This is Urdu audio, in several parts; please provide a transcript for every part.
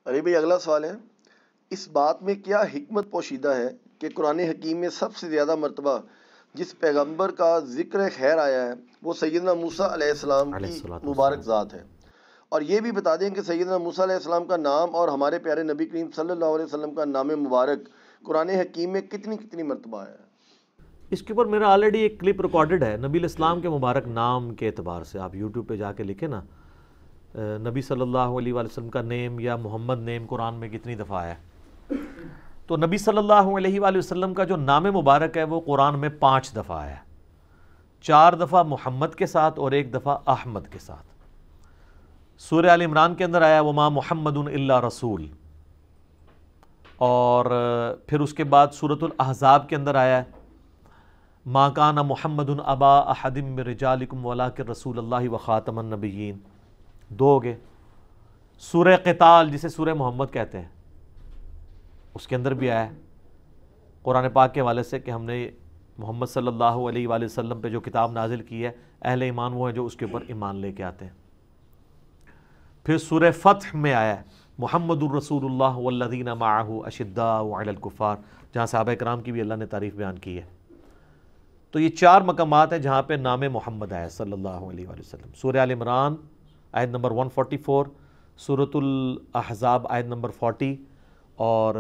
ارے بھائی اگلا سوال ہے، اس بات میں کیا حکمت پوشیدہ ہے کہ قرآن حکیم میں سب سے زیادہ مرتبہ جس پیغمبر کا ذکر خیر آیا ہے وہ سیدنا موسیٰ علیہ السلام علیہ کی الصلوۃ مبارک والسلام۔ ذات ہے؟ اور یہ بھی بتا دیں کہ سیدنا موسیٰ علیہ السلام کا نام اور ہمارے پیارے نبی کریم صلی اللہ علیہ وسلم کا نام مبارک قرآن حکیم میں کتنی مرتبہ آیا ہے؟ اس کے اوپر میرا آلریڈی ایک کلپ ریکارڈڈ ہے نبی الاسلام کے مبارک نام کے اعتبار سے. آپ یوٹیوب پہ جا کے لکھیں نا نبی صلی اللہ علیہ وآلہ وسلم کا نیم یا محمد نیم قرآن میں کتنی دفعہ آیا ہے. تو نبی صلی اللہ علیہ وآلہ وسلم کا جو نام مبارک ہے وہ قرآن میں 5 دفعہ آیا ہے. 4 دفعہ محمد کے ساتھ اور 1 دفعہ احمد کے ساتھ. سورہ آل عمران کے اندر آیا وما محمد الا رسول، اور پھر اس کے بعد سورۃ الاحزاب کے اندر آیا ہے ما کان محمد ابا احد من رجالکم ولکن رسول اللہ وخاتم النبیین. 2 ہو گئے. سورہ قتال جسے سورہ محمد کہتے ہیں اس کے اندر بھی آیا ہے قرآن پاک کے حوالے سے کہ ہم نے محمد صلی اللہ علیہ وآلہ وسلم پہ جو کتاب نازل کی ہے اہل ایمان وہ ہیں جو اس کے اوپر ایمان لے کے آتے ہیں. پھر سورہ فتح میں آیا ہے محمد الرسول اللہ والذین معہ اشداء علی الکفار، جہاں صحابہ کرام کی بھی اللہ نے تعریف بیان کی ہے. تو یہ 4 مقامات ہیں جہاں پہ نام محمد آیا صلی اللہ علیہ وآلہ وسلم. سورہ آل عمران آیت نمبر 144، سورۃ الاحزاب آیت نمبر 40، اور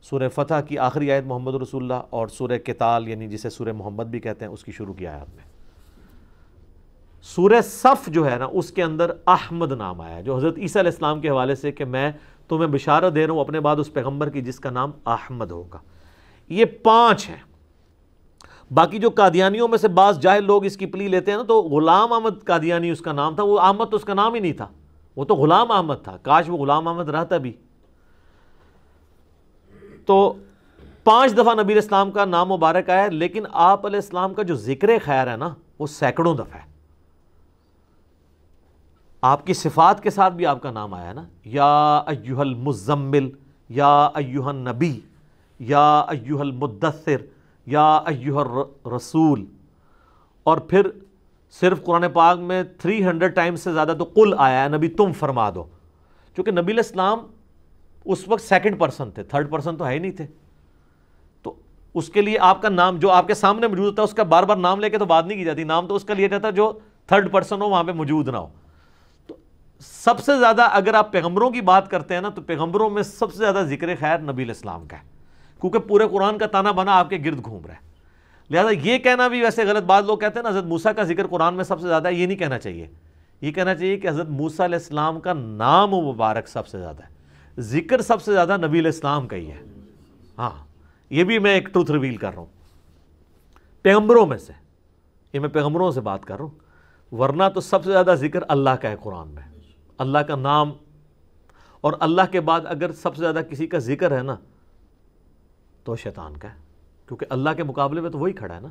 سورہ فتح کی آخری آیت محمد رسول اللہ، اور سورہ قتال یعنی جسے سورہ محمد بھی کہتے ہیں اس کی شروع کی آیات میں. سورہ صف جو ہے نا اس کے اندر احمد نام آیا ہے جو حضرت عیسیٰ علیہ السلام کے حوالے سے کہ میں تمہیں بشارت دے رہا ہوں اپنے بعد اس پیغمبر کی جس کا نام احمد ہوگا. یہ 5 ہیں. باقی جو قادیانیوں میں سے بعض جاہل لوگ اس کی پلی لیتے ہیں نا، تو غلام احمد قادیانی اس کا نام تھا. وہ احمد تو اس کا نام ہی نہیں تھا، وہ تو غلام احمد تھا. کاش وہ غلام احمد رہتا بھی. تو 5 دفعہ نبی اسلام کا نام مبارک آیا ہے، لیکن آپ علیہ السلام کا جو ذکر خیر ہے نا وہ سینکڑوں دفعہ ہے. آپ کی صفات کے ساتھ بھی آپ کا نام آیا ہے نا، یا ایہا المزمل، یا ایہا النبی، یا ایہا المدثر، یا ایہا الرسول. اور پھر صرف قرآن پاک میں 300 ٹائمز سے زیادہ تو قل آیا ہے نبی تم فرما دو. چونکہ نبی علیہ السلام اس وقت 2nd پرسن تھے، 3rd پرسن تو ہے ہی نہیں تھے. تو اس کے لیے آپ کا نام جو آپ کے سامنے موجود تھا اس کا بار بار نام لے کے تو بات نہیں کی جاتی. نام تو اس کا لیا جاتا جو 3rd پرسن ہو، وہاں پہ موجود نہ ہو. تو سب سے زیادہ اگر آپ پیغمبروں کی بات کرتے ہیں نا تو پیغمبروں میں سب سے زیادہ ذکر خیر نبی علیہ السلام کا ہے، کیونکہ پورے قرآن کا تانا بانا آپ کے گرد گھوم رہا ہے. لہذا یہ کہنا بھی ویسے غلط. بعض لوگ کہتے ہیں نا حضرت موسیٰ کا ذکر قرآن میں سب سے زیادہ ہے، یہ نہیں کہنا چاہیے. یہ کہنا چاہیے کہ حضرت موسیٰ علیہ السلام کا نام مبارک سب سے زیادہ ہے، ذکر سب سے زیادہ نبی علیہ السلام کا ہی ہے. ہاں یہ بھی میں ایک ٹروتھ ریویل کر رہا ہوں پیغمبروں میں سے. یہ میں پیغمبروں سے بات کر رہا ہوں، ورنہ تو سب سے زیادہ ذکر اللہ کا ہے قرآن میں. اللہ کا نام، اور اللہ کے بعد اگر سب سے زیادہ کسی کا ذکر ہے نا تو شیطان کا ہے، کیونکہ اللہ کے مقابلے میں تو وہی کھڑا ہے نا.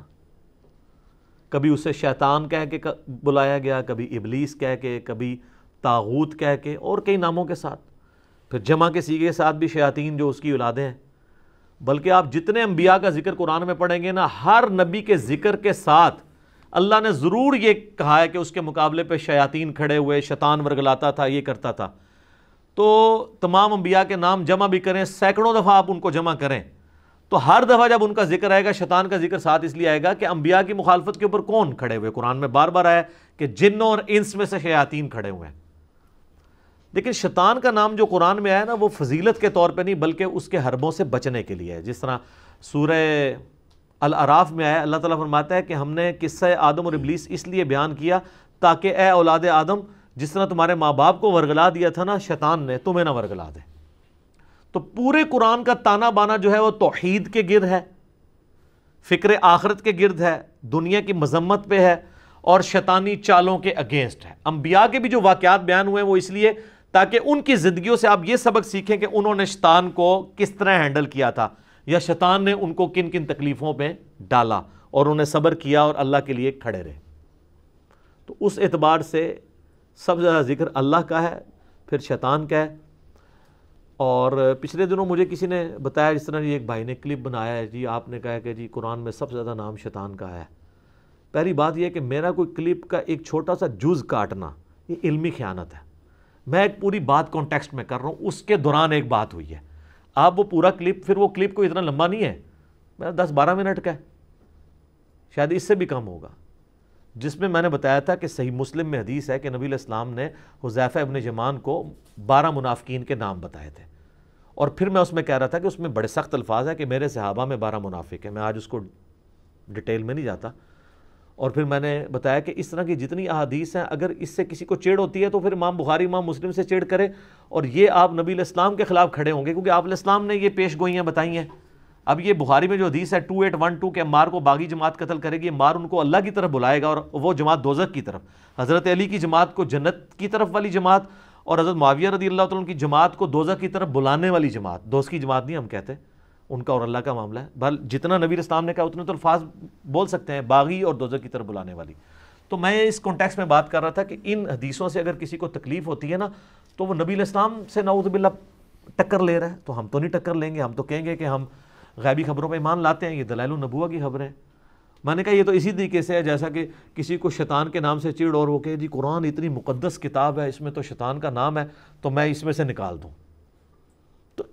کبھی اسے شیطان کہہ کے بلایا گیا، کبھی ابلیس کہہ کے، کبھی طاغوت کہہ کے، اور کئی ناموں کے ساتھ. پھر جمع کے سیغے کے ساتھ بھی شیاطین جو اس کی اولادیں ہیں. بلکہ آپ جتنے انبیاء کا ذکر قرآن میں پڑھیں گے نا، ہر نبی کے ذکر کے ساتھ اللہ نے ضرور یہ کہا ہے کہ اس کے مقابلے پہ شیاطین کھڑے ہوئے، شیطان ورگلاتا تھا، یہ کرتا تھا. تو تمام انبیاء کے نام جمع بھی کریں، سینکڑوں دفعہ آپ ان کو جمع کریں، تو ہر دفعہ جب ان کا ذکر آئے گا شیطان کا ذکر ساتھ اس لیے آئے گا کہ انبیاء کی مخالفت کے اوپر کون کھڑے ہوئے. قرآن میں بار بار آیا کہ جنوں اور انس میں سے شیاطین کھڑے ہوئے ہیں. لیکن شیطان کا نام جو قرآن میں آیا نا وہ فضیلت کے طور پہ نہیں بلکہ اس کے حربوں سے بچنے کے لیے ہے. جس طرح سورہ الاعراف میں آیا، اللہ تعالیٰ فرماتا ہے کہ ہم نے قصہ آدم اور ابلیس اس لیے بیان کیا تاکہ اے اولاد آدم جس طرح تمہارے ماں باپ کو ورگلا دیا تھا نا شیطان نے، تمہیں نہ ورگلا دے. تو پورے قرآن کا تانا بانا جو ہے وہ توحید کے گرد ہے، فکر آخرت کے گرد ہے، دنیا کی مذمت پہ ہے، اور شیطانی چالوں کے اگینسٹ ہے. انبیاء کے بھی جو واقعات بیان ہوئے ہیں وہ اس لیے تاکہ ان کی زندگیوں سے آپ یہ سبق سیکھیں کہ انہوں نے شیطان کو کس طرح ہینڈل کیا تھا، یا شیطان نے ان کو کن کن تکلیفوں پہ ڈالا اور انہیں صبر کیا اور اللہ کے لیے کھڑے رہے. تو اس اعتبار سے سب سے زیادہ ذکر اللہ کا ہے، پھر شیطان کا ہے. اور پچھلے دنوں مجھے کسی نے بتایا، جس طرح ایک بھائی نے کلپ بنایا ہے، جی آپ نے کہا کہ جی قرآن میں سب سے زیادہ نام شیطان کا ہے. پہلی بات یہ ہے کہ میرا کوئی کلپ کا ایک چھوٹا سا جز کاٹنا یہ علمی خیانت ہے. میں ایک پوری بات کانٹیکسٹ میں کر رہا ہوں، اس کے دوران ایک بات ہوئی ہے. آپ وہ پورا کلپ، پھر وہ کلپ کوئی اتنا لمبا نہیں ہے، میرا 10-12 منٹ کا ہے، شاید اس سے بھی کم ہوگا، جس میں نے بتایا تھا کہ صحیح مسلم میں حدیث ہے کہ نبی علیہ السلام نے حذیفہ ابن یمان کو 12 منافقین کے نام بتائے تھے، اور پھر میں اس میں کہہ رہا تھا کہ اس میں بڑے سخت الفاظ ہیں کہ میرے صحابہ میں 12 منافق ہیں. میں آج اس کو ڈیٹیل میں نہیں جاتا. اور پھر میں نے بتایا کہ اس طرح کی جتنی احادیث ہیں، اگر اس سے کسی کو چڑ ہوتی ہے تو پھر امام بخاری امام مسلم سے چڑ کرے، اور یہ آپ نبی علیہ السلام کے خلاف کھڑے ہوں گے، کیونکہ آپ علیہ السلام نے یہ پیش گوئیاں بتائی ہیں. اب یہ بخاری میں جو حدیث ہے 2812 کہ عمار کو باغی جماعت قتل کرے گی، عمار ان کو اللہ کی طرف بلائے گا اور وہ جماعت دوزخ کی طرف، حضرت علی کی جماعت کو جنت کی طرف والی جماعت، اور حضرت معاویہ رضی اللہ تعالیٰ عنہ کی جماعت کو دوزخ کی طرف بلانے والی جماعت. دوست کی جماعت نہیں ہم کہتے، ان کا اور اللہ کا معاملہ ہے. بل جتنا نبی اسلام نے کہا اتنے تو الفاظ بول سکتے ہیں، باغی اور دوزخ کی طرف بلانے والی. تو میں اس کانٹیکسٹ میں بات کر رہا تھا کہ ان حدیثوں سے اگر کسی کو تکلیف ہوتی ہے نا، تو وہ نبی علیہ السلام سے نعوذ باللہ ٹکر لے رہا ہے. تو ہم تو نہیں ٹکر لیں گے، ہم تو کہیں گے کہ ہم غیبی خبروں پہ ایمان لاتے ہیں، یہ دلائل النبوہ کی خبریں. میں نے کہا یہ تو اسی طریقے سے ہے جیسا کہ کسی کو شیطان کے نام سے چڑ اور وہ کہ جی قرآن اتنی مقدس کتاب ہے، اس میں تو شیطان کا نام ہے تو میں اس میں سے نکال دوں. تو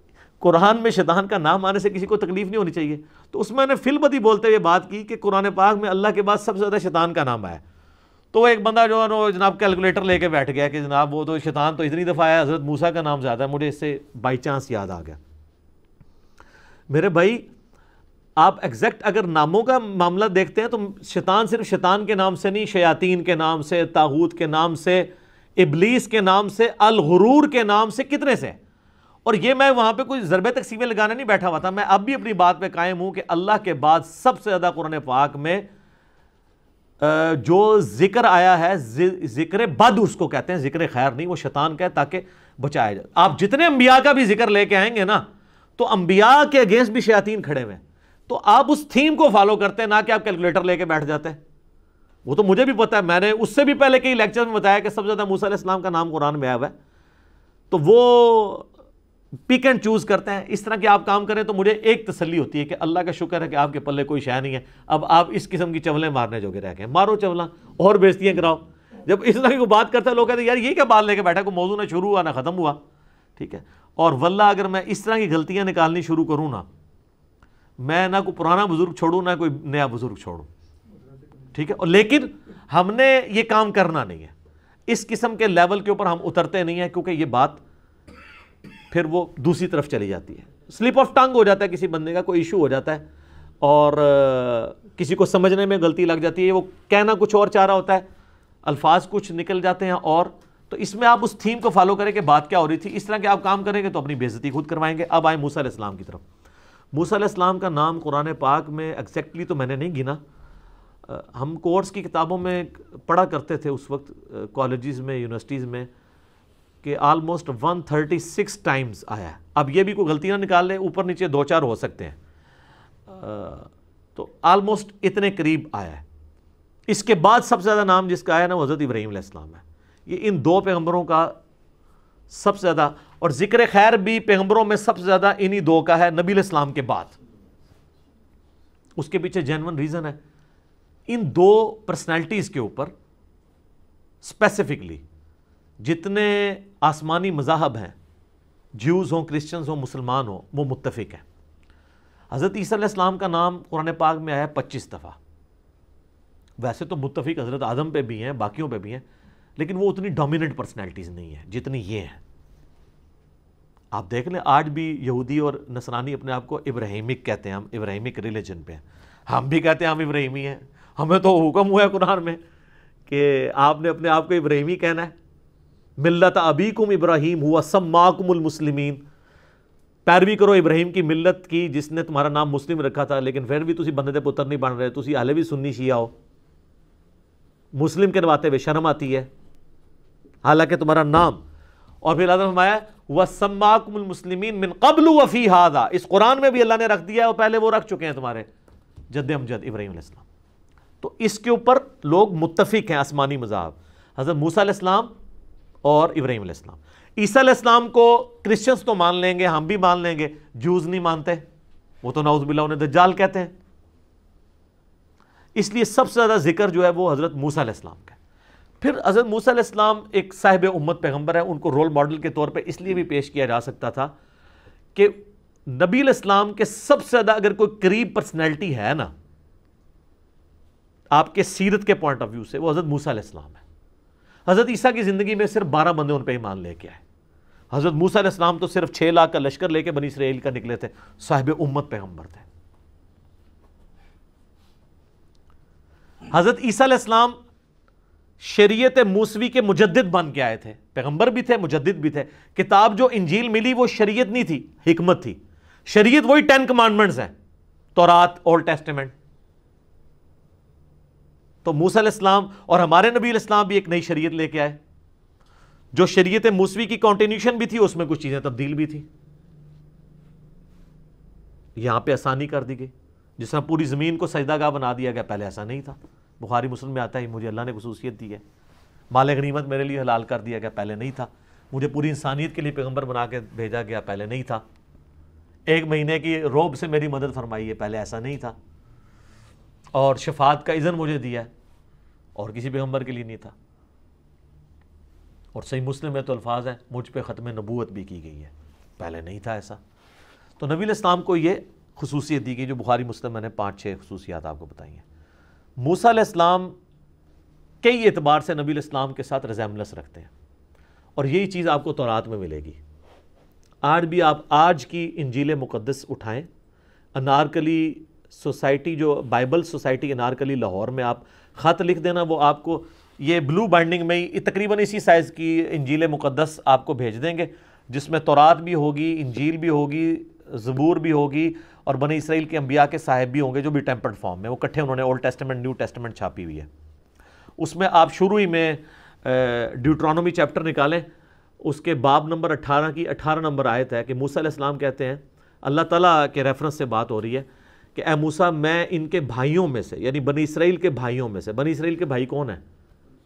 قرآن میں شیطان کا نام آنے سے کسی کو تکلیف نہیں ہونی چاہیے. تو اس میں نے فی البدی بولتے ہوئے بات کی کہ قرآن پاک میں اللہ کے بعد سب سے زیادہ شیطان کا نام آیا. تو وہ ایک بندہ جو ہے نا جناب کیلکولیٹر لے کے بیٹھ گیا کہ جناب وہ تو شیطان تو اتنی دفعہ آیا، حضرت موسیٰ کا نام زیادہ ہے. مجھے اس سے بائی چانس یاد آ گیا. میرے بھائی آپ ایگزیکٹ اگر ناموں کا معاملہ دیکھتے ہیں تو شیطان صرف شیطان کے نام سے نہیں، شیاطین کے نام سے، طاغوت کے نام سے، ابلیس کے نام سے، الغرور کے نام سے، کتنے سے. اور یہ میں وہاں پہ کوئی ضرب تقسیمیں لگانے نہیں بیٹھا ہوا تھا. میں اب بھی اپنی بات پہ قائم ہوں کہ اللہ کے بعد سب سے زیادہ قرآن پاک میں جو ذکر آیا ہے، ذکر بد اس کو کہتے ہیں، ذکر خیر نہیں، وہ شیطان کا ہے تاکہ بچایا جائے. آپ جتنے انبیاء کا بھی ذکر لے کے آئیں گے نا تو انبیاء کے اگینسٹ بھی شیاطین کھڑے ہوئے ہیں. تو آپ اس تھیم کو فالو کرتے ہیں، نہ کہ آپ کیلکولیٹر لے کے بیٹھ جاتے ہیں. وہ تو مجھے بھی پتا ہے، میں نے اس سے بھی پہلے کئی لیکچر میں بتایا کہ سب سے زیادہ موسیٰ علیہ السلام کا نام قرآن میں آیا ہوا ہے. تو وہ پک اینڈ چوز کرتے ہیں. اس طرح کے آپ کام کریں تو مجھے ایک تسلی ہوتی ہے کہ اللہ کا شکر ہے کہ آپ کے پلے کوئی شے نہیں ہے. اب آپ اس قسم کی چولیں مارنے جوگے رہ گئے. مارو چولاں اور بیزتیاں کراؤ. جب اس طرح کی کوئی بات کرتا ہے لوگ کہتے ہیں یار یہ کیا بات لے کے بیٹھا، کوئی موضوع نہ شروع ہوا نہ ختم ہوا. ٹھیک ہے. اور واللہ اگر میں اس طرح کی غلطیاں نکالنی شروع کروں نا، میں نہ کوئی پرانا بزرگ چھوڑوں نہ کوئی نیا بزرگ چھوڑوں. ٹھیک ہے. اور لیکن ہم نے یہ کام کرنا نہیں ہے، اس قسم کے لیول کے اوپر ہم اترتے نہیں ہیں، کیونکہ یہ بات پھر وہ دوسری طرف چلی جاتی ہے. سلپ آف ٹنگ ہو جاتا ہے کسی بندے کا، کوئی ایشو ہو جاتا ہے اور کسی کو سمجھنے میں غلطی لگ جاتی ہے، وہ کہنا کچھ اور چاہ رہا ہوتا ہے، الفاظ کچھ نکل جاتے ہیں. اور تو اس میں آپ اس تھیم کو فالو کریں کہ بات کیا ہو رہی تھی. اس طرح کے آپ کام کریں گے تو اپنی بے عزتی خود کروائیں گے. اب آئیں موسیٰ علیہ السلام کی طرف. موسیٰ علیہ السلام کا نام قرآن پاک میں ایگزیکٹلی تو میں نے نہیں گنا، ہم کورس کی کتابوں میں پڑھا کرتے تھے اس وقت کالجز میں، یونیورسٹیز میں، کہ آلموسٹ 136 ٹائمز آیا ہے. اب یہ بھی کوئی غلطی نہ نکال لے، اوپر نیچے 2-4 ہو سکتے ہیں، تو آلموسٹ اتنے قریب آیا ہے. اس کے بعد سب سے زیادہ نام جس کا آیا نا وہ حضرت ابراہیم علیہ السلام ہے. یہ ان دو پیغمبروں کا سب سے زیادہ، اور ذکر خیر بھی پیغمبروں میں سب سے زیادہ انہی دو کا ہے نبی علیہ السلام کے بعد. اس کے پیچھے جینون ریزن ہے. ان دو پرسنالٹیز کے اوپر اسپیسیفکلی جتنے آسمانی مذاہب ہیں، جیوز ہوں، کرسچنز ہوں، مسلمان ہوں، وہ متفق ہیں. حضرت عیسیٰ علیہ السلام کا نام قرآن پاک میں آیا 25 دفعہ. ویسے تو متفق حضرت آدم پہ بھی ہیں، باقیوں پہ بھی ہیں، لیکن وہ اتنی ڈومیننٹ پرسنالٹیز نہیں ہیں جتنی یہ ہیں. آپ دیکھ لیں آج بھی یہودی اور نصرانی اپنے آپ کو ابراہیمک کہتے ہیں، ہم ابراہیمک ریلیجن پہ ہیں. ہم بھی کہتے ہیں ہم ابراہیمی ہیں. ہمیں تو حکم ہوا ہے قرآن میں کہ آپ نے اپنے آپ کو ابراہیمی کہنا ہے. ملت ابیکم ابراہیم ہوا سماکم المسلمین. پیروی کرو ابراہیم کی ملت کی جس نے تمہارا نام مسلم رکھا تھا. لیکن پھر بھی تسی بندے دے پتر نہیں بن رہے، تسی حالے بھی سنی شیعہ ہو. مسلم کے نواتے ہوئے شرم آتی ہے حالانکہ تمہارا نام. اور پھر اللہ نے فرمایا وَسَمَّاكُمُ الْمُسْلِمِينَ مِنْ قَبْلُ وَفِي هَذَا. اس قرآن میں بھی اللہ نے رکھ دیا ہے اور پہلے وہ رکھ چکے ہیں تمہارے جد امجد ابراہیم علیہ السلام. تو اس کے اوپر لوگ متفق ہیں آسمانی مذاہب، حضرت موسیٰ علیہ السلام اور ابراہیم علیہ السلام. عیسیٰ علیہ السلام کو کرسچنز تو مان لیں گے، ہم بھی مان لیں گے، جوز نہیں مانتے، وہ تو نعوذ باللہ انہیں دجال کہتے ہیں. اس لیے سب سے زیادہ ذکر جو ہے وہ حضرت موسیٰ علیہ السلام کا ہے. پھر حضرت موسیٰ علیہ السلام ایک صاحب امت پیغمبر ہیں، ان کو رول ماڈل کے طور پہ اس لیے بھی پیش کیا جا سکتا تھا کہ نبی علیہ السلام کے سب سے زیادہ اگر کوئی قریب پرسنالٹی ہے نا آپ کے سیرت کے پوائنٹ آف ویو سے، وہ حضرت موسیٰ علیہ السلام ہے۔ حضرت عیسیٰ کی زندگی میں صرف 12 بندے ان پہ ایمان لے کے آئے۔ حضرت موسیٰ علیہ السلام تو صرف 6 لاکھ کا لشکر لے کے بنی اسرائیل کا نکلے تھے، صاحب امت پیغمبر تھے۔ حضرت عیسیٰ علیہ السلام شریعت موسوی کے مجدد بن کے آئے تھے، پیغمبر بھی تھے، مجدد بھی تھے۔ کتاب جو انجیل ملی وہ شریعت نہیں تھی، حکمت تھی۔ شریعت وہی 10 کمانڈمنٹس ہیں، تورات، اولڈ ٹیسٹیمنٹ۔ تو موسیٰ علیہ السلام اور ہمارے نبی علیہ السلام بھی ایک نئی شریعت لے کے آئے، جو شریعت موسوی کی کنٹینیوشن بھی تھی، اس میں کچھ چیزیں تبدیل بھی تھی۔ یہاں پہ آسانی کر دی گئی، جس طرح پوری زمین کو سجدہ گاہ بنا دیا گیا، پہلے ایسا نہیں تھا۔ بخاری مسلم میں آتا ہے مجھے اللہ نے خصوصیت دی ہے، مال غنیمت میرے لیے حلال کر دیا گیا، پہلے نہیں تھا۔ مجھے پوری انسانیت کے لیے پیغمبر بنا کے بھیجا گیا، پہلے نہیں تھا۔ 1 مہینے کی روب سے میری مدد فرمائی ہے، پہلے ایسا نہیں تھا۔ اور شفاعت کا اذن مجھے دیا ہے، اور کسی پیغمبر کے لیے نہیں تھا۔ اور صحیح مسلم میں تو الفاظ ہیں مجھ پہ ختم نبوت بھی کی گئی ہے، پہلے نہیں تھا ایسا۔ تو نبی علیہ السلام کو یہ خصوصیت دی گئی جو بخاری مسلم میں نے 5-6 خصوصیات آپ کو بتائی ہیں۔ موسیٰ علیہ السلام کئی اعتبار سے نبی علیہ السلام کے ساتھ ریزیمبلنس رکھتے ہیں، اور یہی چیز آپ کو تورات میں ملے گی۔ آج بھی آپ آج کی انجیل مقدس اٹھائیں، انارکلی سوسائٹی جو بائبل سوسائٹی انارکلی لاہور میں آپ خط لکھ دینا، وہ آپ کو یہ بلو بائنڈنگ میں ہی تقریباً اسی سائز کی انجیل مقدس آپ کو بھیج دیں گے، جس میں تورات بھی ہوگی، انجیل بھی ہوگی، زبور بھی ہوگی، اور بنی اسرائیل کے انبیاء کے صاحب بھی ہوں گے جو بھی ٹیمپرڈ فارم میں، وہ کٹھے انہوں نے اولڈ ٹیسٹمنٹ نیو ٹیسٹمنٹ چھاپی ہوئی ہے۔ اس میں آپ شروع ہی میں ڈیوٹرانومی چیپٹر نکالیں، اس کے باب نمبر 18 کی 18 نمبر آیت ہے کہ موسیٰ علیہ السلام کہتے ہیں، اللہ تعالیٰ کے ریفرنس سے بات ہو رہی ہے کہ اے موسیٰ میں ان کے بھائیوں میں سے، یعنی بنی اسرائیل کے بھائیوں میں سے، بنی اسرائیل کے بھائی کون ہیں؟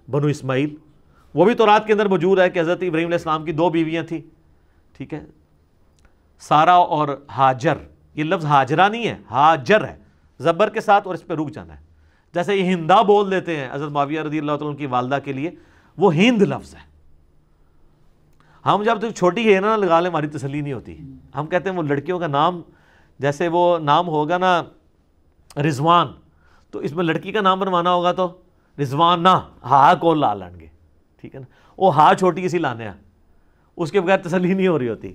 بنو اسماعیل۔ وہ بھی تورات کے اندر موجود ہے کہ حضرت ابراہیم علیہ السلام کی 2 بیویاں تھیں، ٹھیک ہے، سارا اور ہاجر۔ یہ لفظ ہاجرہ نہیں ہے، ہاجر ہے زبر کے ساتھ، اور اس پہ رک جانا ہے۔ جیسے یہ ہندا بول دیتے ہیں حضرت معاویہ رضی اللہ تعالیٰ عنہ کی والدہ کے لیے، وہ ہند لفظ ہے۔ ہم جب تو چھوٹی ہے نا لگا لیں، ہماری تسلی نہیں ہوتی، ہم کہتے ہیں وہ لڑکیوں کا نام، جیسے وہ نام ہوگا نا رضوان، تو اس میں لڑکی کا نام بنوانا ہوگا تو رضوان نہ، ہا کو لا لیں گے، ٹھیک ہے نا، وہ ہا چھوٹی سی لانے ہیں، اس کے بغیر تسلی نہیں ہو رہی ہوتی،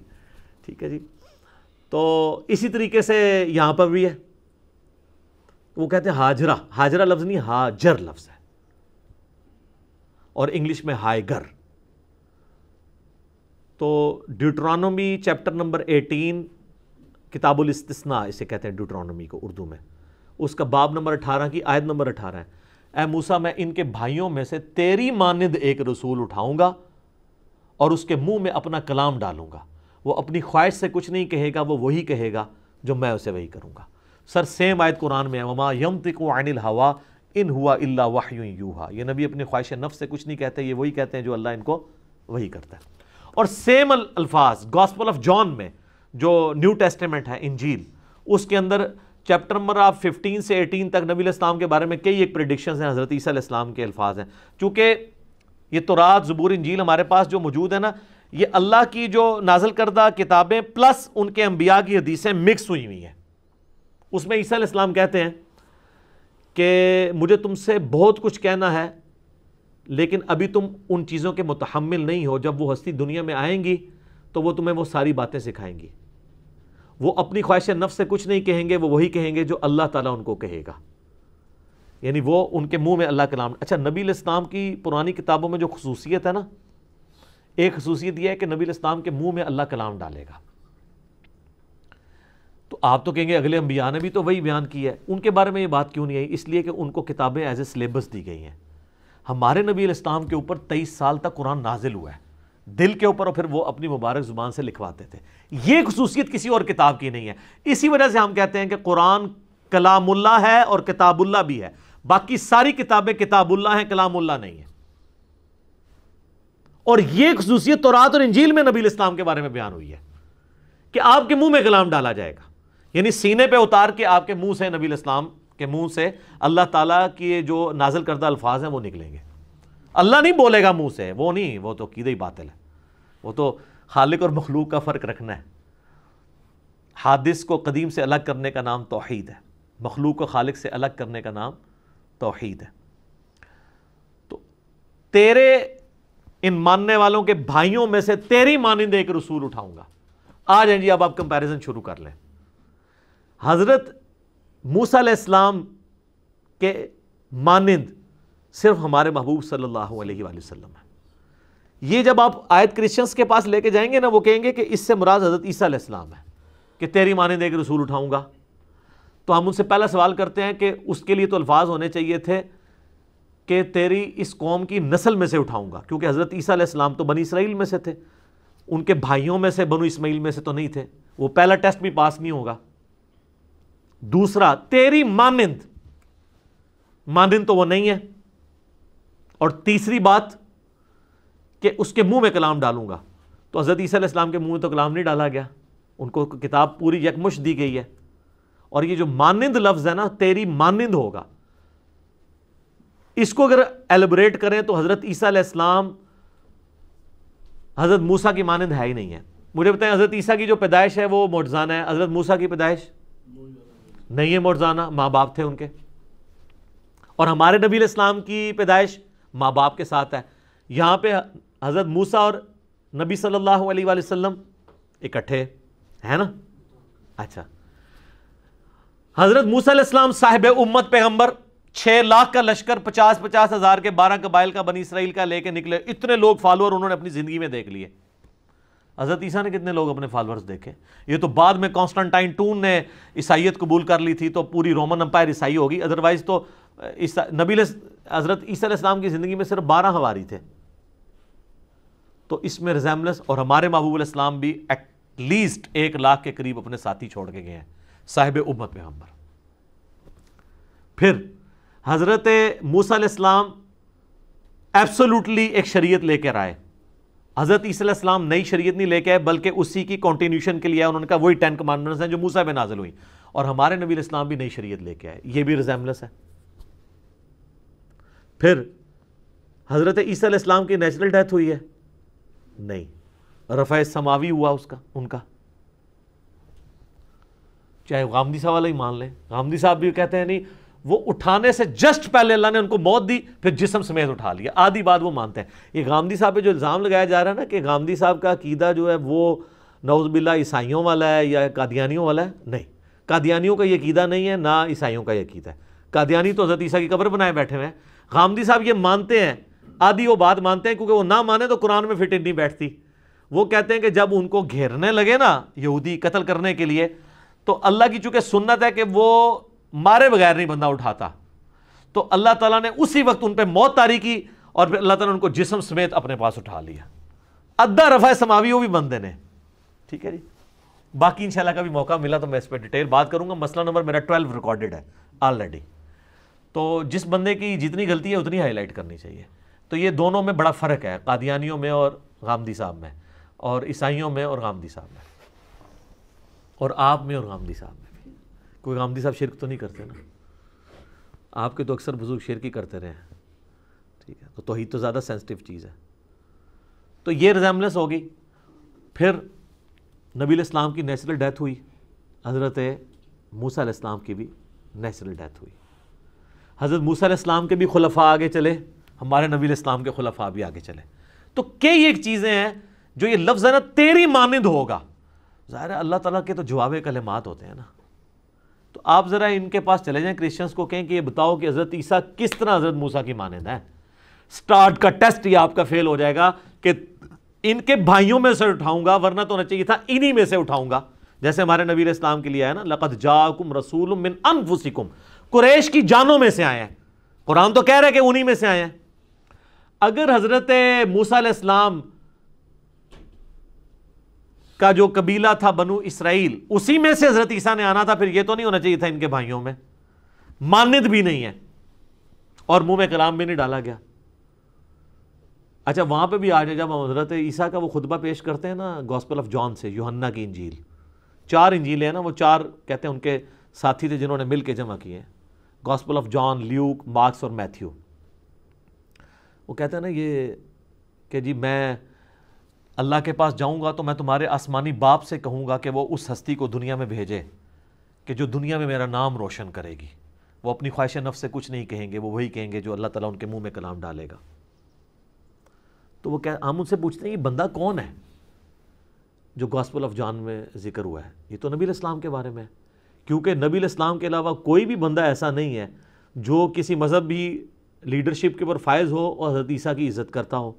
ٹھیک ہے جی۔ تو اسی طریقے سے یہاں پر بھی ہے، وہ کہتے ہیں ہاجرہ، ہاجرہ لفظ نہیں، ہاجر لفظ ہے، اور انگلش میں ہائیگر۔ تو ڈیوٹرانومی چیپٹر نمبر 18 کتاب الاستثناء اسے کہتے ہیں ڈیوٹرانومی کو اردو میں، اس کا باب نمبر 18 کی آیت نمبر 18 ہے، اے موسیٰ میں ان کے بھائیوں میں سے تیری مانند ایک رسول اٹھاؤں گا اور اس کے منہ میں اپنا کلام ڈالوں گا، وہ اپنی خواہش سے کچھ نہیں کہے گا، وہ وہی کہے گا جو میں اسے وہی کروں گا۔ سر سیم آیت قرآن میں ہے، وما ینطق عن الہوا ان ہوا الا وحی یوحی، یہ نبی اپنی خواہش نفس سے کچھ نہیں کہتے، یہ وہی کہتے ہیں جو اللہ ان کو وہی کرتا ہے۔ اور سیم الفاظ گاسپل آف جان میں جو نیو ٹیسٹیمنٹ ہے انجیل، اس کے اندر چیپٹر نمبر آپ 15 سے 18 تک نبی علیہ السلام کے بارے میں کئی ایک پریڈکشنز ہیں، حضرت عیسیٰ علیہ السلام کے الفاظ ہیں۔ چونکہ یہ تورات، زبور، انجیل ہمارے پاس جو موجود ہے نا، یہ اللہ کی جو نازل کردہ کتابیں پلس ان کے انبیاء کی حدیثیں مکس ہوئی ہوئی ہیں۔ اس میں عیسیٰ علیہ السلام کہتے ہیں کہ مجھے تم سے بہت کچھ کہنا ہے، لیکن ابھی تم ان چیزوں کے متحمل نہیں ہو، جب وہ ہستی دنیا میں آئیں گی تو وہ تمہیں وہ ساری باتیں سکھائیں گی۔ وہ اپنی خواہش نفس سے کچھ نہیں کہیں گے، وہ وہی کہیں گے جو اللہ تعالیٰ ان کو کہے گا، یعنی وہ ان کے منہ میں اللہ کلام۔ اچھا، نبی علیہ السلام کی پرانی کتابوں میں جو خصوصیت ہے نا، ایک خصوصیت یہ ہے کہ نبی علیہ السلام کے منہ میں اللہ کلام ڈالے گا۔ تو آپ تو کہیں گے اگلے انبیاء نے بھی تو وہی بیان کیا ہے، ان کے بارے میں یہ بات کیوں نہیں آئی؟ اس لیے کہ ان کو کتابیں ایز اے سلیبس دی گئی ہیں۔ ہمارے نبی علیہ السلام کے اوپر 23 سال تک قرآن نازل ہوا ہے، دل کے اوپر، اور پھر وہ اپنی مبارک زبان سے لکھواتے تھے۔ یہ خصوصیت کسی اور کتاب کی نہیں ہے۔ اسی وجہ سے ہم کہتے ہیں کہ قرآن کلام اللہ ہے اور کتاب اللہ بھی ہے، باقی ساری کتابیں کتاب اللہ ہیں، کلام اللہ نہیں ہے۔ اور یہ خصوصیت تورات اور انجیل میں نبی علیہ السلام کے بارے میں بیان ہوئی ہے کہ آپ کے منہ میں کلام ڈالا جائے گا، یعنی سینے پہ اتار کے آپ کے منہ سے، نبی علیہ السلام کے منہ سے اللہ تعالیٰ کی جو نازل کردہ الفاظ ہیں وہ نکلیں گے۔ اللہ نہیں بولے گا منہ سے، وہ نہیں، وہ تو عقیدہ ہی باطل ہے، وہ تو خالق اور مخلوق کا فرق رکھنا ہے۔ حادث کو قدیم سے الگ کرنے کا نام توحید ہے، مخلوق کو خالق سے الگ کرنے کا نام توحید ہے۔ تو تیرے ان ماننے والوں کے بھائیوں میں سے تیری مانند ایک رسول اٹھاؤں گا۔ آ جائیں جی، اب آپ کمپیریزن شروع کر لیں۔ حضرت موسیٰ علیہ السلام کے مانند صرف ہمارے محبوب صلی اللہ علیہ وآلہ وسلم ہے۔ یہ جب آپ آیت کرسچنس کے پاس لے کے جائیں گے نا، وہ کہیں گے کہ اس سے مراد حضرت عیسیٰ علیہ السلام ہے کہ تیری مانند ایک رسول اٹھاؤں گا۔ تو ہم ان سے پہلا سوال کرتے ہیں کہ اس کے لیے تو الفاظ ہونے چاہیے تھے کہ تیری اس قوم کی نسل میں سے اٹھاؤں گا، کیونکہ حضرت عیسیٰ علیہ السلام تو بنی اسرائیل میں سے تھے، ان کے بھائیوں میں سے بنو اسماعیل میں سے تو نہیں تھے، وہ پہلا ٹیسٹ بھی پاس نہیں ہوگا۔ دوسرا، تیری مانند تو وہ نہیں ہے۔ اور تیسری بات کہ اس کے منہ میں کلام ڈالوں گا، تو حضرت عیسیٰ علیہ السلام کے منہ میں تو کلام نہیں ڈالا گیا، ان کو کتاب پوری یکمشت دی گئی ہے۔ اور یہ جو مانند لفظ ہے نا، تیری مانند ہوگا، اس کو اگر ایلیبریٹ کریں تو حضرت عیسیٰ علیہ السلام حضرت موسیٰ کی مانند ہے ہی نہیں ہے۔ مجھے بتائیں، حضرت عیسیٰ کی جو پیدائش ہے وہ معجزانہ ہے، حضرت موسیٰ کی پیدائش نہیں ہے معجزانہ، ماں باپ تھے ان کے۔ اور ہمارے نبی علیہ السلام کی پیدائش ماں باپ کے ساتھ ہے۔ یہاں پہ حضرت موسیٰ اور نبی صلی اللہ علیہ وآلہ وسلم اکٹھے ہے نا۔ اچھا، حضرت موسیٰ علیہ السلام صاحب امت پیغمبر، 6 لاکھ کا لشکر، 50 ہزار کے 12 قبائل کا بنی اسرائیل کا لے کے نکلے، اتنے لوگ فالوور انہوں نے اپنی زندگی میں دیکھ لیے۔ حضرت عیسیٰ نے کتنے لوگ اپنے فالورز دیکھے؟ یہ تو بعد میں کانسٹنٹائن ٹون نے عیسائیت قبول کر لی تھی تو پوری رومن امپائر عیسائی ہوگی، ادروائز تو حضرت عیسیٰ علیہ السلام کی زندگی میں صرف 12 حواری تھے۔ تو اس میں ریزیمبلنس، اور ہمارے محبوب علیہ السلام بھی ایٹ لیسٹ 1 لاکھ کے قریب اپنے ساتھی چھوڑ کے گئے ہیں، صاحب امت پیغمبر۔ پھر حضرت موسیٰ علیہ السلام ایبسولوٹلی ایک شریعت لے کر آئے، حضرت عیسیٰ علیہ السلام نئی شریعت نہیں لے کے آئے بلکہ اسی کی کنٹینیوشن کے لیے انہوں نے کہا وہی 10 کمانڈمنٹس ہیں جو موسیٰ پہ نازل ہوئی، اور ہمارے نبی علیہ السلام بھی نئی شریعت لے کے آئے، یہ بھی ریزیمبلنس ہے۔ پھر حضرت عیسیٰ علیہ السلام کی نیچرل ڈیتھ ہوئی ہے؟ نہیں، رفع سماوی ہوا ان کا، چاہے غامدی صاحب والا ہی مان لیں، غامدی صاحب بھی کہتے ہیں نہیں، وہ اٹھانے سے جسٹ پہلے اللہ نے ان کو موت دی، پھر جسم سمیت اٹھا لیا، آدھی بات وہ مانتے ہیں۔ یہ غامدی صاحب پہ جو الزام لگایا جا رہا ہے نا کہ غامدی صاحب کا عقیدہ جو ہے وہ نعوذ باللہ عیسائیوں والا ہے یا قادیانیوں والا ہے، نہیں، قادیانیوں کا یہ عقیدہ نہیں ہے، نہ عیسائیوں کا یہ عقیدہ ہے۔ قادیانی تو حضرت عیسیٰ کی قبر بنائے بیٹھے ہوئے ہیں، غامدی صاحب یہ مانتے ہیں، آدھی وہ بات مانتے ہیں کیونکہ وہ نہ مانے تو قرآن میں فٹ نہیں بیٹھتی۔ وہ کہتے ہیں کہ جب ان کو گھیرنے لگے نا یہودی قتل کرنے کے لیے، تو اللہ کی چونکہ سنت ہے کہ وہ مارے بغیر نہیں بندہ اٹھاتا، تو اللہ تعالیٰ نے اسی وقت ان پہ موت طاری کی اور پھر اللہ تعالیٰ نے ان کو جسم سمیت اپنے پاس اٹھا لیا۔ ادھا رفع سماوی وہ بھی بندے نے، ٹھیک ہے جی۔ باقی انشاءاللہ کبھی موقع ملا تو میں اس پہ ڈیٹیل بات کروں گا، مسئلہ نمبر میرا 12 ریکارڈڈ ہے آلریڈی، تو جس بندے کی جتنی غلطی ہے اتنی ہائی لائٹ کرنی چاہیے۔ تو یہ دونوں میں بڑا فرق ہے، قادیانیوں میں اور غامدی صاحب میں، اور عیسائیوں میں اور غامدی صاحب میں، اور آپ میں اور غامدی صاحب میں بھی۔ کوئی غامدی صاحب شرک تو نہیں کرتے نا؟ آپ کے تو اکثر بزرگ شرک ہی کرتے رہے ہیں، ٹھیک ہے، تو توحید تو زیادہ سینسٹیو چیز ہے۔ تو یہ ریزیمبلنس ہوگی۔ پھر نبی علیہ السلام کی نیچرل ڈیتھ ہوئی، حضرت موسیٰ علیہ السلام کی بھی نیچرل ڈیتھ ہوئی۔ حضرت موسیٰ علیہ السلام کے بھی خلفاء آگے چلے، ہمارے نبی علیہ السلام کے خلفاء بھی آگے چلے۔ تو کئی ایک چیزیں ہیں جو یہ لفظ ہے نا تیری مانند ہوگا، ظاہر ہے اللہ تعالیٰ کے تو جواب کلمات ہوتے ہیں نا۔ تو آپ ذرا ان کے پاس چلے جائیں کرسچنس کو، کہیں کہ یہ بتاؤ کہ حضرت عیسیٰ کس طرح حضرت موسیٰ کی مانند ہے۔ سٹارٹ کا ٹیسٹ یہ آپ کا فیل ہو جائے گا کہ ان کے بھائیوں میں سے اٹھاؤں گا، ورنہ تو ہونا چاہیے تھا انہی میں سے اٹھاؤں گا، جیسے ہمارے نبی علیہ السلام کے لیے ہے نا لقد جاءکم رسول من انفسکم، قریش کی جانوں میں سے آئے ہیں، قرآن تو کہہ رہا ہے کہ انہی میں سے آئے ہیں۔ اگر حضرت موسیٰ علیہ السلام کا جو قبیلہ تھا بنو اسرائیل اسی میں سے حضرت عیسیٰ نے آنا تھا، پھر یہ تو نہیں ہونا چاہیے تھا ان کے بھائیوں میں، مانند بھی نہیں ہے اور منہ میں کلام بھی نہیں ڈالا گیا۔ اچھا وہاں پہ بھی آ جائے، جب ہم حضرت عیسیٰ کا وہ خطبہ پیش کرتے ہیں نا گاسپل آف جان سے، یوحنا کی انجیل، 4 انجیلیں ہیں نا، وہ 4 کہتے ہیں ان کے ساتھی تھے جنہوں نے مل کے جمع کیے ہیں، gospel of John, Luke, Marks اور میتھیو۔ وہ کہتے ہیں نا یہ کہ جی میں اللہ کے پاس جاؤں گا تو میں تمہارے آسمانی باپ سے کہوں گا کہ وہ اس ہستی کو دنیا میں بھیجے کہ جو دنیا میں میرا نام روشن کرے گی. وہ اپنی خواہش نفس سے کچھ نہیں کہیں گے, وہ وہی کہیں گے جو اللہ تعالیٰ ان کے منہ میں کلام ڈالے گا. تو وہ ہم ان سے پوچھتے ہیں یہ بندہ کون ہے جو گاسپل آف جان میں ذکر ہوا ہے؟ یہ تو نبی علیہ السلام کے بارے میں ہے, کیونکہ نبی علیہ السلام کے علاوہ کوئی بھی بندہ ایسا نہیں ہے جو کسی مذہبی لیڈرشپ کے اوپر فائز ہو اور حضرت عیسیٰ کی عزت کرتا ہو.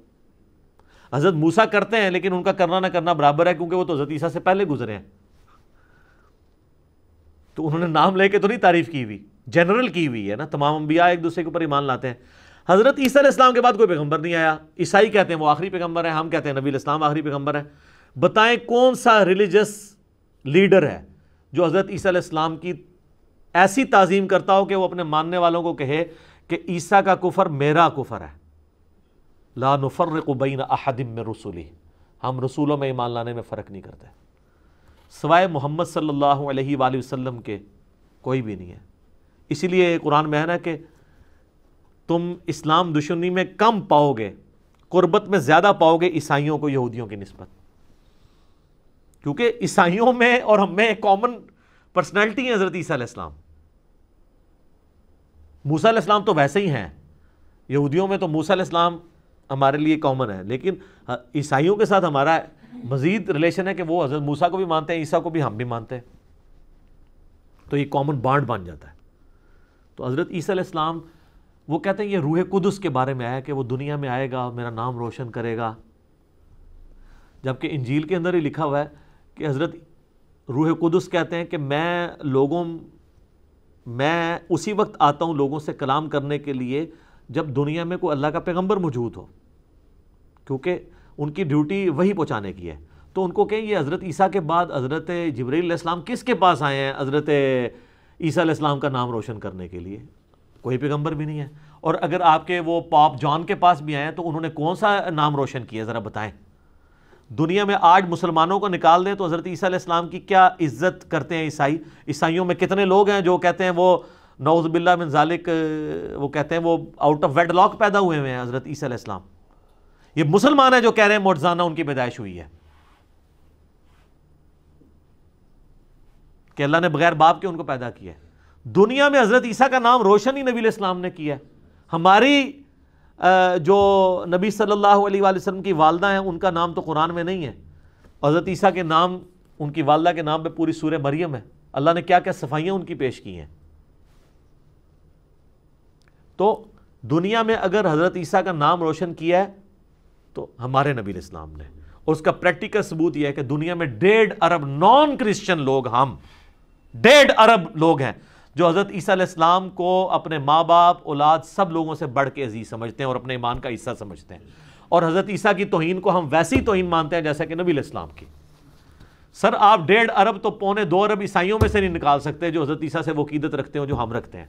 حضرت موسیٰ کرتے ہیں لیکن ان کا کرنا نہ کرنا برابر ہے, کیونکہ وہ تو حضرت عیسیٰ سے پہلے گزرے ہیں. تو انہوں نے نام لے کے تو نہیں تعریف کی ہوئی, جنرل کی ہوئی ہے نا. تمام انبیاء ایک دوسرے کے اوپر ایمان لاتے ہیں. حضرت عیسیٰ علیہ السلام کے بعد کوئی پیغمبر نہیں آیا. عیسائی کہتے ہیں وہ آخری پیغمبر ہے, ہم کہتے ہیں نبی علیہ السلام آخری پیغمبر ہے. بتائیں کون سا ریلیجس لیڈر ہے جو حضرت عیسیٰ علیہ السلام کی ایسی تعظیم کرتا ہو کہ وہ اپنے ماننے والوں کو کہے کہ عیسیٰ کا کفر میرا کفر ہے, لا نفرق بین احد من رسلی, ہم رسولوں میں ایمان لانے میں فرق نہیں کرتے, سوائے محمد صلی اللہ علیہ وآلہ وسلم کے کوئی بھی نہیں ہے. اسی لیے قرآن میں ہے نا کہ تم اسلام دشمنی میں کم پاؤ گے, قربت میں زیادہ پاؤ گے عیسائیوں کو یہودیوں کی نسبت, کیونکہ عیسائیوں میں اور ہم میں ایک کامن پرسنالٹی ہے حضرت عیسیٰ علیہ السلام. موسیٰ علیہ السلام تو ویسے ہی ہیں, یہودیوں میں تو موسیٰ علیہ السلام ہمارے لیے کامن ہے, لیکن عیسائیوں کے ساتھ ہمارا مزید ریلیشن ہے کہ وہ حضرت موسیٰ کو بھی مانتے ہیں, عیسیٰ کو بھی ہم بھی مانتے ہیں, تو یہ کامن بانڈ بن جاتا ہے. تو حضرت عیسیٰ علیہ السلام وہ کہتے ہیں یہ روح قدس کے بارے میں آیا کہ وہ دنیا میں آئے گا, میرا نام روشن کرے گا, جبکہ انجیل کے اندر ہی لکھا ہوا ہے کہ حضرت روح قدس کہتے ہیں کہ میں اسی وقت آتا ہوں لوگوں سے کلام کرنے کے لیے جب دنیا میں کوئی اللہ کا پیغمبر موجود ہو, کیونکہ ان کی ڈیوٹی وہی پہنچانے کی ہے. تو ان کو کہیں یہ حضرت عیسیٰ کے بعد حضرت جبرائیل علیہ السلام کس کے پاس آئے ہیں حضرت عیسیٰ علیہ السلام کا نام روشن کرنے کے لیے؟ کوئی پیغمبر بھی نہیں ہے. اور اگر آپ کے وہ پاپ جان کے پاس بھی آئے ہیں تو انہوں نے کون سا نام روشن کیا ذرا بتائیں. دنیا میں آج مسلمانوں کو نکال دیں تو حضرت عیسیٰ علیہ السلام کی کیا عزت کرتے ہیں عیسائیوں میں کتنے لوگ ہیں جو کہتے ہیں وہ نعوذ باللہ من ذالک, وہ کہتے ہیں وہ آؤٹ آف ویڈ لاک پیدا ہوئے ہیں حضرت عیسیٰ علیہ السلام. یہ مسلمان ہیں جو کہہ رہے ہیں معجزانہ ان کی پیدائش ہوئی ہے, کہ اللہ نے بغیر باپ کے ان کو پیدا کیا ہے. دنیا میں حضرت عیسیٰ کا نام روشن ہی نبی علیہ السلام نے کیا ہے. ہماری جو نبی صلی اللہ علیہ وآلہ وسلم کی والدہ ہیں ان کا نام تو قرآن میں نہیں ہے. حضرت عیسیٰ کے نام, ان کی والدہ کے نام پہ پوری سورہ مریم ہے. اللہ نے کیا کیا صفائیاں ان کی پیش کی ہیں. تو دنیا میں اگر حضرت عیسیٰ کا نام روشن کیا ہے تو ہمارے نبی علیہ السلام نے, اور اس کا پریکٹیکل ثبوت یہ ہے کہ دنیا میں 1.5 ارب نان کرسچن لوگ, ہم 1.5 ارب لوگ ہیں جو حضرت عیسیٰ علیہ السلام کو اپنے ماں باپ اولاد سب لوگوں سے بڑھ کے عزیز سمجھتے ہیں اور اپنے ایمان کا حصہ سمجھتے ہیں. اور حضرت عیسیٰ کی توہین کو ہم ویسی توہین مانتے ہیں جیسا کہ نبی علیہ السلام کی. سر آپ 1.5 ارب تو 1.25 ارب عیسائیوں میں سے نہیں نکال سکتے جو حضرت عیسیٰ سے وہ عقیدت رکھتے ہیں جو ہم رکھتے ہیں.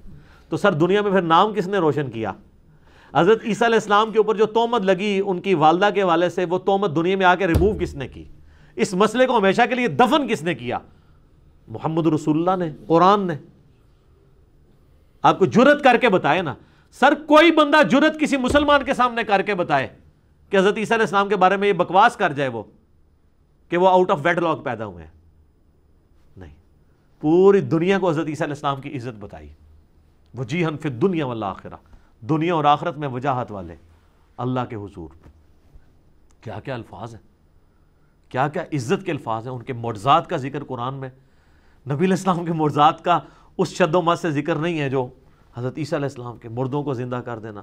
تو سر دنیا میں پھر نام کس نے روشن کیا؟ حضرت عیسیٰ علیہ السلام کے اوپر جو تہمت لگی ان کی والدہ کے حوالے سے, وہ تہمت دنیا میں آ کے ریموو کس نے کی؟ اس مسئلے کو ہمیشہ کے لیے دفن کس نے کیا؟ محمد رسول اللہ نے, قرآن نے. آپ کو جرت کر کے بتائے نا سر, کوئی بندہ جرت کسی مسلمان کے سامنے کر کے بتائے کہ حضرت عیسیٰ علیہ السلام کے بارے میں یہ بکواس کر جائے وہ کہ وہ آؤٹ آف ویڈ لاک پیدا ہوئے ہیں؟ نہیں. پوری دنیا کو حضرت عیسیٰ علیہ السلام کی عزت بتائی. وجیہن فی الدنیا والآخرہ, دنیا اور آخرت میں وجاہت والے اللہ کے حضور. کیا کیا الفاظ ہیں, کیا کیا عزت کے الفاظ ہیں. ان کے معجزات کا ذکر قرآن میں, نبی علیہ السلام کے معجزات کا اس شد و مد سے ذکر نہیں ہے جو حضرت عیسیٰ علیہ السلام کے, مردوں کو زندہ کر دینا,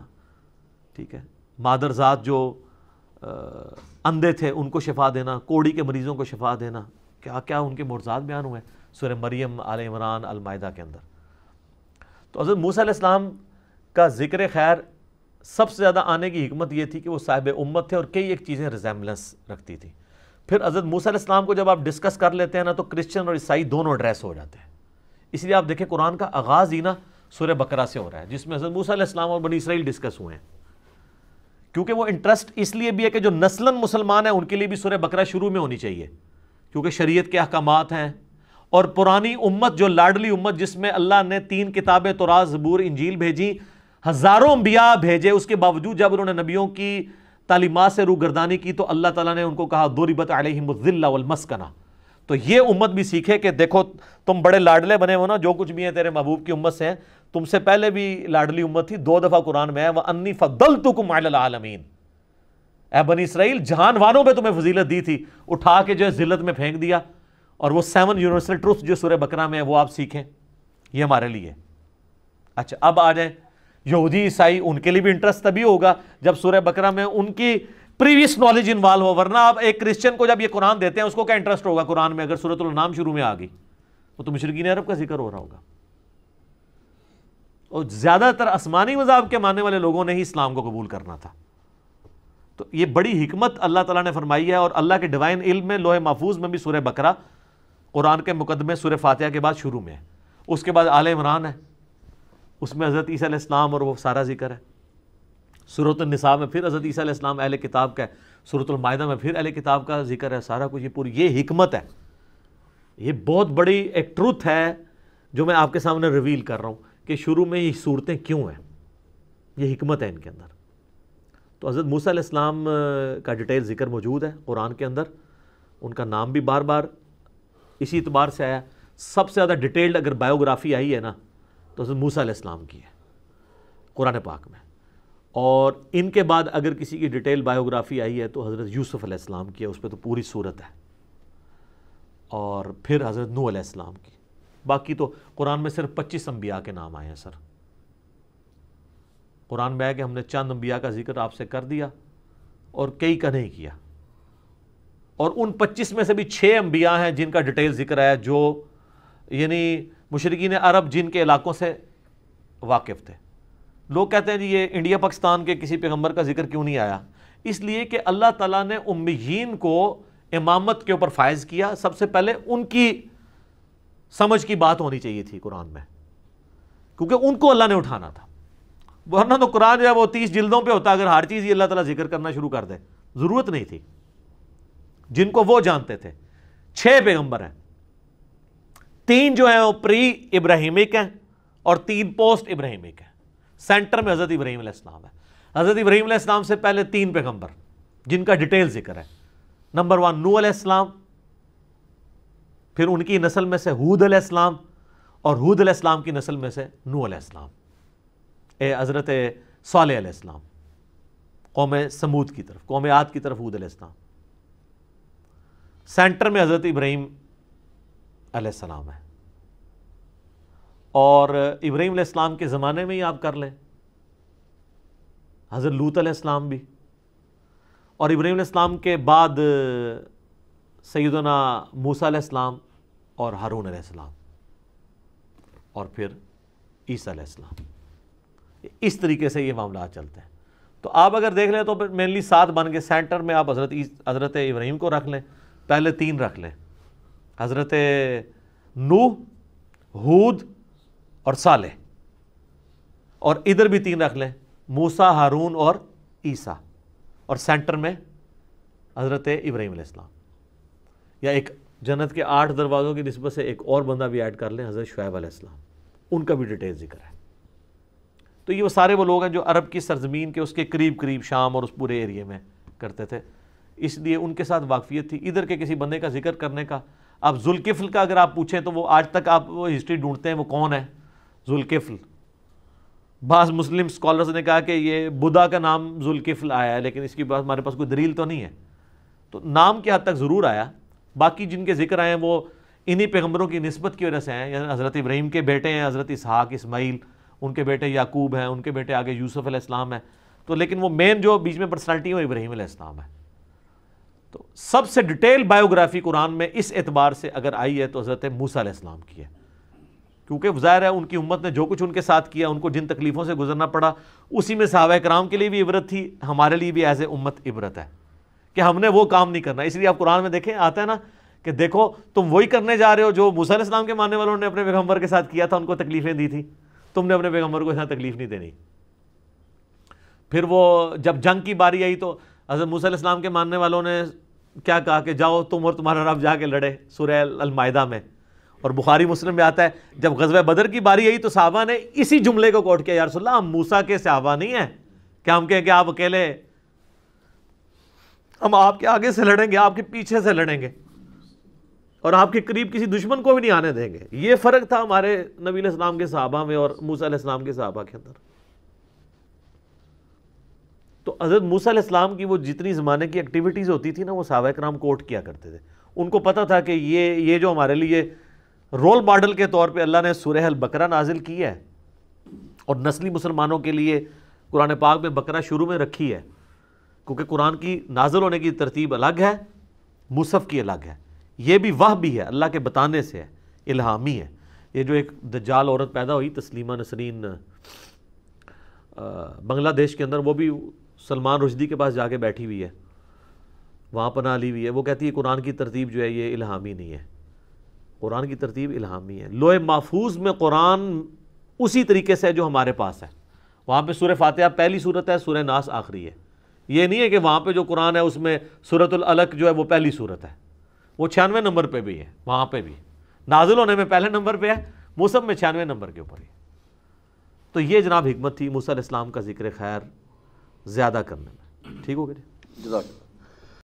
ٹھیک ہے, مادر ذات جو اندھے تھے ان کو شفا دینا, کوڑی کے مریضوں کو شفا دینا, کیا کیا ان کے معجزات بیان ہوئے ہیں سورہ مریم, آل عمران, المائدہ کے اندر. تو حضرت موسیٰ علیہ السلام کا ذکر خیر سب سے زیادہ آنے کی حکمت یہ تھی کہ وہ صاحب امت تھے اور کئی ایک چیزیں ریزیمبلنس رکھتی تھی. پھر حضرت موسیٰ علیہ السلام کو جب آپ ڈسکس کر لیتے ہیں نا تو کرسچن اور عیسائی دونوں ایڈریس ہو جاتے ہیں. اس لیے آپ دیکھیں قرآن کا آغاز ہی نا سورہ بقرہ سے ہو رہا ہے جس میں حضرت موسیٰ علیہ السلام اور بنی اسرائیل ڈسکس ہوئے ہیں, کیونکہ وہ انٹرسٹ اس لیے بھی ہے کہ جو نسلاً مسلمان ہیں ان کے لیے بھی سورہ بقرہ شروع میں ہونی چاہیے, کیونکہ شریعت کے احکامات ہیں. اور پرانی امت جو لاڈلی امت جس میں اللہ نے 3 کتابیں تورات, زبور, انجیل بھیجی, ہزاروں انبیاء بھیجے، اس کے باوجود جب انہوں نے نبیوں کی تعلیمات سے روگردانی کی تو اللہ تعالیٰ نے ان کو کہا ضربت علیہم الذلہ والمسکنہ. تو یہ امت بھی سیکھے کہ دیکھو تم بڑے لاڈلے بنے ہو نا، جو کچھ بھی ہیں تیرے محبوب کی امت سے ہیں، تم سے پہلے بھی لاڈلی امت تھی. 2 دفعہ قرآن میں ہے وَأَنِّي فَضَّلْتُكُمْ عَلَى الْعَالَمِينَ، اے بنی اسرائیل جہان والوں پہ تمہیں فضیلت دی تھی، اٹھا کے جو ہے ذلت میں پھینک دیا. اور وہ 7 یونیورسل ٹروتھ جو سورہ بقرہ میں ہے وہ آپ سیکھیں، یہ ہمارے لیے. اچھا اب آ جائیں یہودی عیسائی، ان کے لیے بھی انٹرسٹ تبھی ہوگا جب سورہ بقرہ میں ان کی پریویس نالج انوالو ہو، ورنہ آپ ایک کرسچن کو جب یہ قرآن دیتے ہیں اس کو کیا انٹرسٹ ہوگا قرآن میں اگر سورۃ الانعام شروع میں آ گئی؟ وہ تو مشرکین عرب کا ذکر ہو رہا ہوگا. اور زیادہ تر آسمانی مذاہب کے ماننے والے لوگوں نے ہی اسلام کو قبول کرنا تھا. تو یہ بڑی حکمت اللہ تعالیٰ نے فرمائی ہے، اور اللہ کے ڈیوائن علم میں لوح محفوظ میں بھی سورہ بقرہ قرآن کے مقدمے سورہ فاتحہ کے بعد شروع میں ہے. اس کے بعد آل عمران ہے، اس میں حضرت عیسیٰ علیہ السلام اور وہ سارا ذکر ہے. سورۃ النساء میں پھر حضرت عیسیٰ علیہ السلام اہل کتاب کا ہے. سورۃ المائدہ میں پھر اہل کتاب کا ذکر ہے. سارا کچھ یہ پوری یہ حکمت ہے. یہ بہت بڑی ایک ٹروتھ ہے جو میں آپ کے سامنے ریویل کر رہا ہوں کہ شروع میں یہ صورتیں کیوں ہیں، یہ حکمت ہے ان کے اندر. تو حضرت موسیٰ علیہ السلام کا ڈیٹیل ذکر موجود ہے قرآن کے اندر. ان کا نام بھی بار بار اسی اعتبار سے آیا. سب سے زیادہ ڈیٹیلڈ اگر بایوگرافی آئی ہے نا تو حضرت موسیٰ علیہ السلام کی ہے قرآن پاک میں. اور ان کے بعد اگر کسی کی ڈیٹیل بایوگرافی آئی ہے تو حضرت یوسف علیہ السلام کی ہے، اس پہ تو پوری صورت ہے. اور پھر حضرت نوح علیہ السلام کی. باقی تو قرآن میں صرف 25 انبیاء کے نام آئے ہیں سر. قرآن میں ہے کہ ہم نے چند انبیاء کا ذکر آپ سے کر دیا اور کئی کا نہیں کیا. اور ان 25 میں سے بھی 6 انبیاء ہیں جن کا ڈیٹیل ذکر ہے، جو یعنی مشرکین عرب جن کے علاقوں سے واقف تھے. لوگ کہتے ہیں جی یہ انڈیا پاکستان کے کسی پیغمبر کا ذکر کیوں نہیں آیا؟ اس لیے کہ اللہ تعالیٰ نے امیین کو امامت کے اوپر فائز کیا. سب سے پہلے ان کی سمجھ کی بات ہونی چاہیے تھی قرآن میں، کیونکہ ان کو اللہ نے اٹھانا تھا. ورنہ تو قرآن جو ہے وہ 30 جلدوں پہ ہوتا، اگر ہر چیز ہی اللہ تعالیٰ ذکر کرنا شروع کر دے. ضرورت نہیں تھی. جن کو وہ جانتے تھے 6 پیغمبر ہیں. 3 جو ہیں وہ پری ابراہیمک ہیں اور 3 پوسٹ ابراہیمک ہیں. سینٹر میں حضرت ابراہیم علیہ السلام ہے. حضرت ابراہیم علیہ السلام سے پہلے 3 پیغمبر جن کا ڈیٹیل ذکر ہے. نمبر 1 نوح علیہ السلام، پھر ان کی نسل میں سے ہود علیہ السلام، اور ہود علیہ السلام کی نسل میں سے نوح علیہ السلام، حضرت صالح علیہ السلام قوم سمود کی طرف، قوم عاد کی طرف ہود علیہ السلام. سینٹر میں حضرت ابراہیم علیہ السلام ہے. اور ابراہیم علیہ السلام کے زمانے میں ہی آپ کر لیں حضرت لوط علیہ السلام بھی، اور ابراہیم علیہ السلام کے بعد سیدنا موسیٰ علیہ السلام اور ہارون علیہ السلام، اور پھر عیسیٰ علیہ السلام. اس طریقے سے یہ معاملات چلتے ہیں. تو آپ اگر دیکھ لیں تو پھر مینلی 7 بن کے. سینٹر میں آپ حضرت ابراہیم کو رکھ لیں، پہلے 3 رکھ لیں، حضرت نوح، ہود اور صالح. اور ادھر بھی 3 رکھ لیں، موسیٰ، ہارون اور عیسیٰ. اور سینٹر میں حضرت ابراہیم علیہ السلام. یا ایک جنت کے 8 دروازوں کی نسبت سے ایک اور بندہ بھی ایڈ کر لیں، حضرت شعیب علیہ السلام. ان کا بھی ڈیٹیل ذکر ہے. تو یہ وہ سارے وہ لوگ ہیں جو عرب کی سرزمین کے اس کے قریب قریب شام اور اس پورے ایریے میں کرتے تھے، اس لیے ان کے ساتھ واقفیت تھی. ادھر کے کسی بندے کا ذکر کرنے کا، اب ذوالکفل کا اگر آپ پوچھیں تو وہ آج تک آپ وہ ہسٹری ڈھونڈتے ہیں وہ کون ہے ذوالکفل. بعض مسلم اسکالرز نے کہا کہ یہ بدھا کا نام ذوالکفل آیا ہے، لیکن اس کی بات ہمارے پاس کوئی دلیل تو نہیں ہے. تو نام کی حد تک ضرور آیا. باقی جن کے ذکر آئے ہیں وہ انہی پیغمبروں کی نسبت کی وجہ سے ہیں. یعنی حضرت ابراہیم کے بیٹے ہیں حضرت اسحاق، اسماعیل، ان کے بیٹے یعقوب ہیں، ان کے بیٹے آگے یوسف علیہ السلام ہے. تو لیکن وہ مین جو بیچ میں پرسنالٹی ہے وہ ابراہیم علیہ السلام ہے. تو سب سے ڈیٹیل بایوگرافی قرآن میں اس اعتبار سے اگر آئی ہے تو حضرت موسیٰ علیہ السلام کی ہے، کیونکہ ظاہر ہے ان کی امت نے جو کچھ ان کے ساتھ کیا، ان کو جن تکلیفوں سے گزرنا پڑا، اسی میں صحابہ کرام کے لیے بھی عبرت تھی، ہمارے لیے بھی ایز اے امت عبرت ہے کہ ہم نے وہ کام نہیں کرنا. اس لیے آپ قرآن میں دیکھیں آتا ہے نا کہ دیکھو تم وہی کرنے جا رہے ہو جو موسیٰ علیہ السلام کے ماننے والوں نے اپنے پیغمبر کے ساتھ کیا تھا، ان کو تکلیفیں دی تھی، تم نے اپنے پیغمبر کو اتنا تکلیف نہیں دینی. پھر وہ جب جنگ کی باری آئی تو حضرت موسیٰ علیہ السلام کے ماننے والوں نے کیا کہا کہ جاؤ تم اور تمہارا رب جا کے لڑے، سورہ المائدہ میں. اور بخاری مسلم میں آتا ہے جب غزوہ بدر کی باری آئی تو صحابہ نے اسی جملے کو کوٹ کیا، یا رسول اللہ ہم موسیٰ کے صحابہ نہیں ہیں کہ ہم کہیں کہ آپ اکیلے، ہم آپ کے آگے سے لڑیں گے، آپ کے پیچھے سے لڑیں گے اور آپ کے قریب کسی دشمن کو بھی نہیں آنے دیں گے۔ یہ فرق تھا ہمارے نبی علیہ السلام کے صحابہ میں اور موسیٰ علیہ السلام کے صحابہ کے اندر۔ تو حضرت موسیٰ علیہ السلام کی وہ جتنی زمانے کی ایکٹیویٹیز ہوتی تھی نا، وہ صحابہ کرام کوٹ کیا کرتے تھے۔ ان کو پتہ تھا کہ یہ جو ہمارے لیے رول ماڈل کے طور پہ اللہ نے سورہ البقرہ نازل کی ہے اور نسلی مسلمانوں کے لیے قرآن پاک میں بقرہ شروع میں رکھی ہے، کیونکہ قرآن کی نازل ہونے کی ترتیب الگ ہے، مصحف کی الگ ہے، یہ بھی وہ بھی ہے، اللہ کے بتانے سے ہے، الہامی ہے۔ یہ جو ایک دجال عورت پیدا ہوئی تسلیمہ نسرین بنگلہ دیش کے اندر، وہ بھی سلمان رشدی کے پاس جا کے بیٹھی ہوئی ہے، وہاں پناہ لی ہوئی ہے، وہ کہتی ہے قرآن کی ترتیب جو ہے یہ الہامی نہیں ہے، قرآن کی ترتیب الہامی ہے۔ لوح محفوظ میں قرآن اسی طریقے سے جو ہمارے پاس ہے، وہاں پہ سورہ فاتحہ پہلی صورت ہے، سورہ ناس آخری ہے۔ یہ نہیں ہے کہ وہاں پہ جو قرآن ہے اس میں سورۃ العلق جو ہے وہ پہلی صورت ہے، وہ 96 نمبر پہ بھی ہے، وہاں پہ بھی نازل ہونے میں پہلے نمبر پہ ہے، مصحف میں 96 نمبر کے اوپر ہے۔ تو یہ جناب حکمت تھی موسیٰ علیہ السلام کا ذکر خیر زیادہ کرنے میں۔ ٹھیک ہو گیا جی؟ جزاک اللہ۔